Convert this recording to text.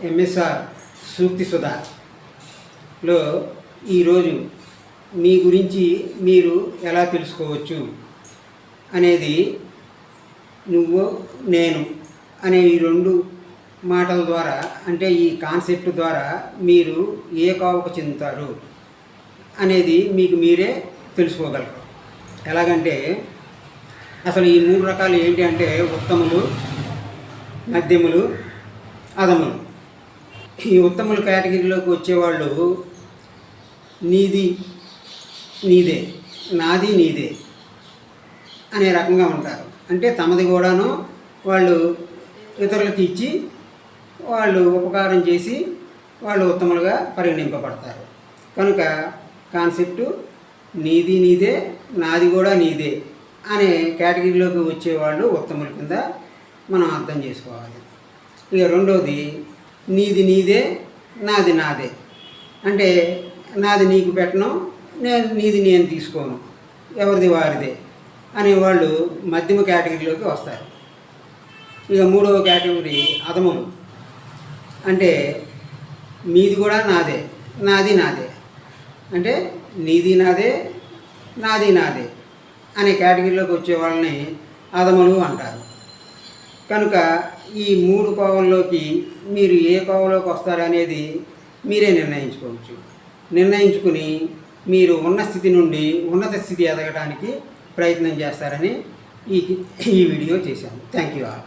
MSR సూక్తి సుధాలో ఈరోజు మీ గురించి మీరు ఎలా తెలుసుకోవచ్చు అనేది నువ్వు నేను అనే ఈ రెండు మాటల ద్వారా, అంటే ఈ కాన్సెప్ట్ ద్వారా మీరు ఏ కోవకు చెందుతారు అనేది మీకు మీరే తెలుసుకోగలరు. ఎలాగంటే అసలు ఈ మూడు రకాలు ఏంటి అంటే ఉత్తములు, మధ్యములు, అధములు. ఈ ఉత్తముల కేటగిరీలోకి వచ్చేవాళ్ళు నీది నీదే, నాది నీదే అనే రకంగా ఉంటారు. అంటే తమది కూడాను వాళ్ళు ఇతరులకు ఇచ్చి వాళ్ళు ఉపకారం చేసి వాళ్ళు ఉత్తములుగా పరిగణింపబడతారు. కనుక కాన్సెప్టు నీది నీదే, నాది కూడా నీదే అనే కేటగిరీలోకి వచ్చేవాళ్ళు ఉత్తముల కింద మనం అర్థం చేసుకోవాలి. ఇక రెండవది నీది నీదే, నాది నాదే. అంటే నాది నీకు పెట్టను, నీది నేను తీసుకోను, ఎవరిది వారిదే అనేవాళ్ళు మధ్యమ కేటగిరీలోకి వస్తారు. ఇక మూడవ కేటగిరీ అధములు. అంటే మీది కూడా నాదే, నాది నాదే. అంటే నీది నాదే, నాది నాదే అనే కేటగిరీలోకి వచ్చే వాళ్ళని అధములు అంటారు. కనుక ఈ మూడు కోవల్లోకి మీరు ఏ కోవలోకి వస్తారనేది మీరే నిర్ణయించుకోవచ్చు. నిర్ణయించుకుని మీరు ఉన్న స్థితి నుండి ఉన్నత స్థితి ఎదగడానికి ప్రయత్నం చేస్తారని ఈ వీడియో చేశాను. Thank you all.